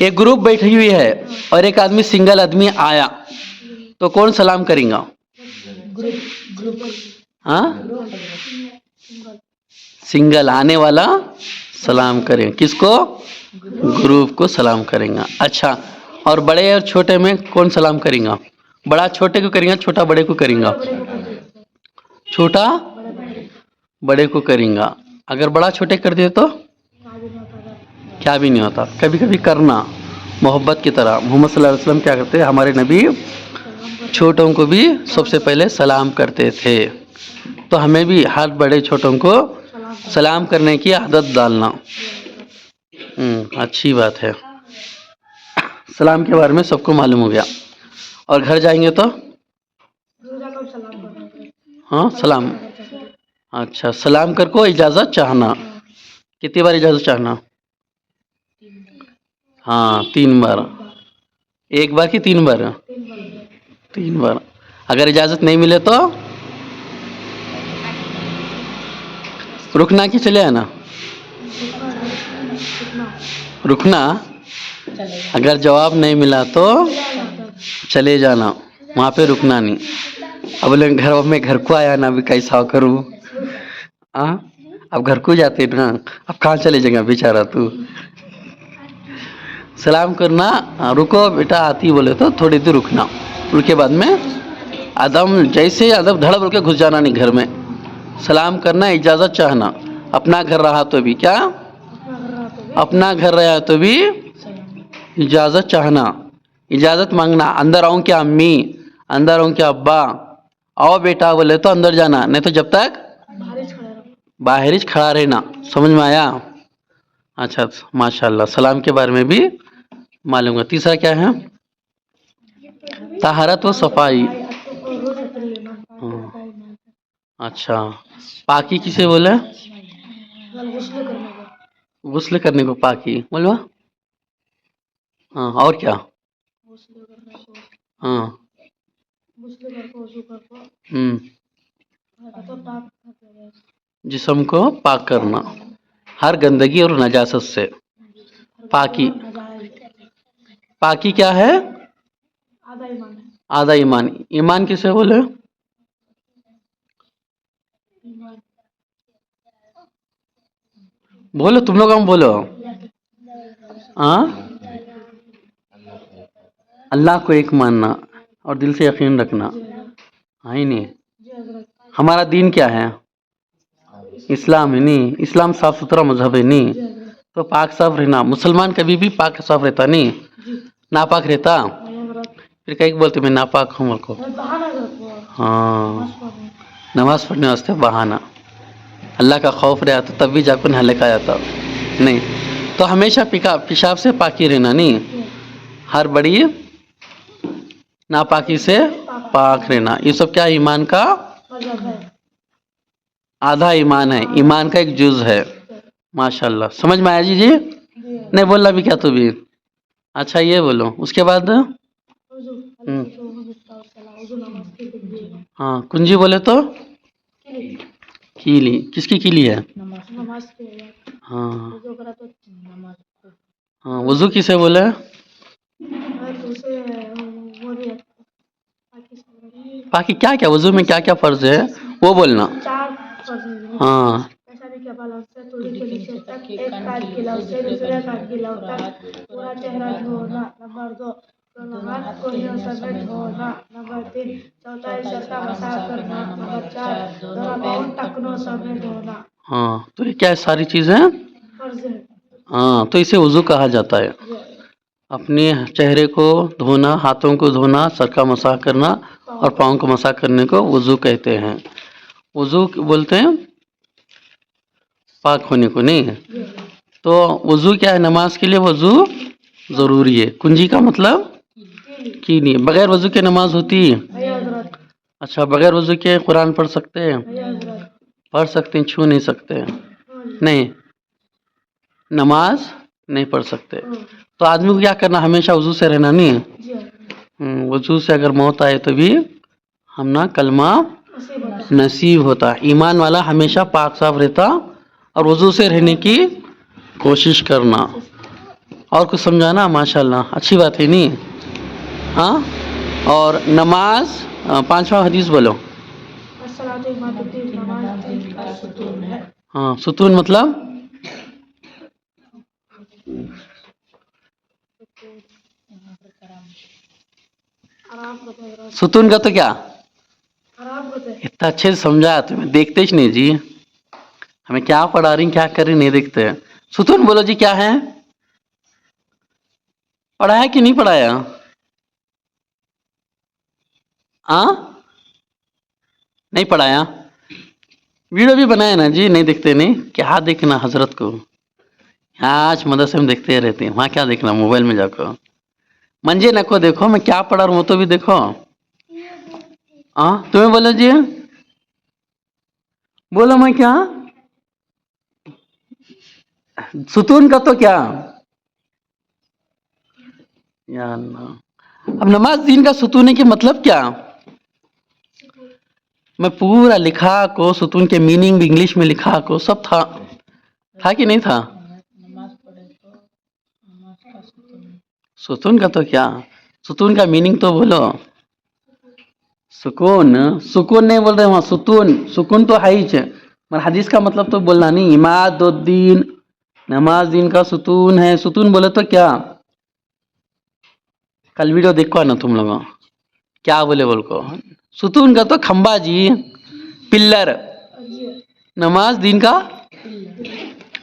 ایک گروپ بیٹھی ہوئی ہے اور ایک آدمی سنگل آدمی آیا تو کون سلام کریں گا؟ ہاں سنگل آنے والا سلام کریں. کس کو؟ گروپ کو سلام کریں گا. اچھا اور بڑے اور چھوٹے میں کون سلام کریں گا؟ بڑا چھوٹے کو کریں گا چھوٹا بڑے کو کریں گا؟ چھوٹا بڑے کو کریں گا. اگر بڑا چھوٹے کر دے تو کیا بھی نہیں ہوتا. کبھی کبھی کرنا محبت کی طرح. محمد صلی اللہ علیہ وسلم کیا کرتے؟ ہمارے نبی چھوٹوں کو بھی سب سے پہلے سلام کرتے تھے. تو ہمیں بھی ہر بڑے چھوٹوں کو سلام کرنے کی عادت ڈالنا اچھی بات ہے. سلام کے بارے میں سب کو معلوم ہو گیا. اور گھر جائیں گے تو ہاں سلام. اچھا سلام کر کو اجازت چاہنا. کتنی بار اجازت چاہنا؟ ہاں 3 بار. ایک بار کی 3 بار؟ 3 بار. اگر اجازت نہیں ملے تو رکنا کہ چلے آنا؟ رکنا. اگر جواب نہیں ملا تو چلے جانا. وہاں پہ رکنا نہیں. اب بولے گھر میں گھر کو آیا نا ابھی کیسا کروں. اب گھر کو جاتے نا اب کہاں چلے جائیں گا بیچارہ تو. سلام کرنا رکو بیٹا آتی بولے تو تھوڑی دیر رکنا. ان کے بعد میں ادم جیسے ادب دھڑ بول کے گھس جانا نہیں گھر میں. سلام کرنا اجازت چاہنا. اپنا گھر رہا تو بھی کیا؟ اپنا گھر رہا تو بھی اجازت چاہنا. اجازت مانگنا. اندر آؤں کیا امی؟ اندر آؤں کیا ابا؟ آؤ بیٹا بولے تو اندر جانا. نہیں تو جب تک باہر ہی کھڑا رہنا. سمجھ میں آیا؟ اچھا ماشاء اللہ. سلام کے بارے میں بھی معلوم ہے. تیسرا کیا ہے؟ طہارت و صفائی. اچھا پاکی کسے بولے؟ غسل کرنے کو پاکی بولو. ہاں اور کیا؟ ہاں جسم کو پاک کرنا ہر گندگی اور نجاست سے. پاکی. پاکی کیا ہے؟ آدھا ایمان. ایمان کسے بولے؟ بولو تم لوگ ہم بولو. اللہ کو ایک ماننا اور دل سے یقین رکھنا. ہی نہیں. ہمارا دین کیا ہے؟ اسلام ہے نہیں. اسلام صاف ستھرا مذہب ہے نہیں. تو پاک صاف رہنا. مسلمان کبھی بھی پاک صاف رہتا نہیں. ناپاک رہتا. پھر کہیں بولتے میں ناپاک ہوں کو. ہاں نماز پڑھنے واسطے بہانہ. اللہ کا خوف رہا تو تب بھی جا کر نہلے کا جاتا نہیں. تو ہمیشہ پیشاب سے پاکی رہنا نہیں. ہر بڑی ناپاکی سے پاک رہنا. یہ سب کیا ایمان کا آدھا ایمان ہے. ایمان کا ایک جز ہے. ماشاء اللہ. سمجھ میں آیا جی؟ نہیں بولنا بھی کیا تو بھی. اچھا یہ بولو اس کے بعد. ہاں کنجی بولے تو کیلی. کس کی کیلی ہے؟ ہاں ہاں. وضو کسے بولے؟ باقی کیا کیا وضو میں کیا کیا فرض ہے وہ بولنا. ہاں ہاں تو یہ کیا ہے ساری چیزیں؟ ہاں تو اسے وضو کہا جاتا ہے. اپنے چہرے کو دھونا، ہاتھوں کو دھونا، سر کا مسح کرنا اور پاؤں کو مسح کرنے کو وضو کہتے ہیں. وضو بولتے ہیں پاک ہونے کو نہیں. تو وضو کیا ہے؟ نماز کے لیے وضو ضروری ہے. کنجی کا مطلب کیلی. بغیر وضو کے نماز ہوتی ہے؟ اچھا بغیر وضو کے قرآن پڑھ سکتے ہیں؟ پڑھ سکتے ہیں. چھو نہیں سکتے نہیں. نماز نہیں پڑھ سکتے. تو آدمی کو کیا کرنا؟ ہمیشہ وضو سے رہنا نہیں. وضو سے اگر موت آئے تو بھی ہم نا کلمہ نصیب ہوتا. ایمان والا ہمیشہ پاک صاف رہتا اور وضو سے رہنے کی کوشش کرنا. اور کچھ سمجھانا ماشاءاللہ اچھی بات ہے نہیں. ہاں اور نماز پانچواں حدیث بولو. ہاں ستون مطلب ستون کا تو کیا اتنا اچھے سے سمجھا تمہیں دیکھتے ہی نہیں جی. ہمیں کیا پڑھا رہی کیا کر رہی نہیں دیکھتے. ستون بولو جی کیا ہے. پڑھایا کہ نہیں پڑھایا. ہاں نہیں پڑھایا. ویڈیو بھی بنایا نا جی نہیں دیکھتے نہیں کیا دیکھنا حضرت کو. آج مدرسے میں دیکھتے رہتے ہیں وہاں کیا دیکھنا موبائل میں جا کر. منجے ن کو دیکھو میں کیا پڑھا رہا ہوں وہ تو بھی دیکھو. ہاں تمہیں بولو جی بولو میں کیا ستون کا تو کیا یا اللہ. اب نماز دین کا ستون کے مطلب کیا. میں پورا لکھا کو ستون کے میننگ بھی انگلش میں لکھا کو سب تھا. تھا کہ نہیں تھا. ستون کا تو کیا ستون کا میننگ تو بولو. سکون سکون نہیں بول رہے وہاں ستون سکون تو ہے ہی. مگر حدیث کا مطلب تو بولنا نہیں. عماد الدین نماز دین کا ستون ہے. ستون بولے تو کیا. کل ویڈیو دیکھو نا تم لوگ کیا بولے بول کو. ستون کا تو کھمبا جی پلر. نماز دین کا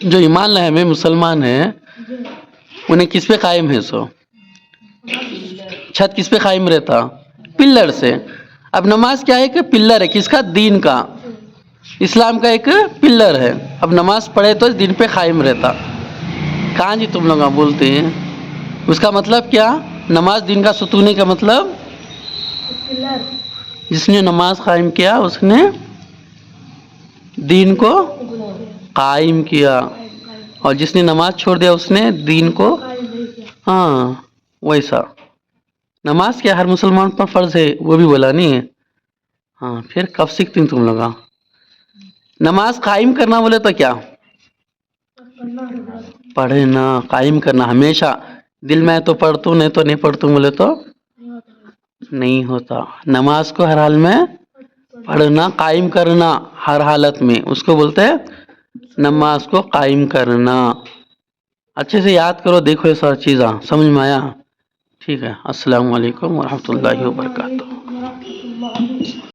جو ایمان لائے میں مسلمان ہیں انہیں کس پہ قائم ہے. سو چھت کس پہ قائم رہتا پلر سے. اب نماز کیا ہے کہ پلر ہے کس کا دین کا. اسلام کا ایک پلر ہے. اب نماز پڑھے تو اس دن پہ قائم رہتا. کہاں جی تم لوگ بولتے ہیں. اس کا مطلب کیا نماز دین کا ستون کا مطلب جس نے نماز قائم کیا اس نے دین کو قائم کیا. اور جس نے نماز چھوڑ دیا اس نے دین کو ہاں ویسا. نماز کیا ہر مسلمان پر فرض ہے وہ بھی بولا نہیں ہے. ہاں پھر کب سیکھتی تم لوگا. نماز قائم کرنا بولے تو کیا پڑھنا قائم کرنا ہمیشہ دل میں تو پڑھتوں نہیں تو نہیں پڑھتوں بولے تو نہیں ہوتا. نماز کو ہر حال میں پڑھنا قائم کرنا ہر حالت میں اس کو بولتے ہیں نماز کو قائم کرنا. اچھے سے یاد کرو دیکھو یہ ساری چیزاں سمجھ میں آیا. ٹھیک ہے السلام علیکم ورحمۃ اللہ وبرکاتہ.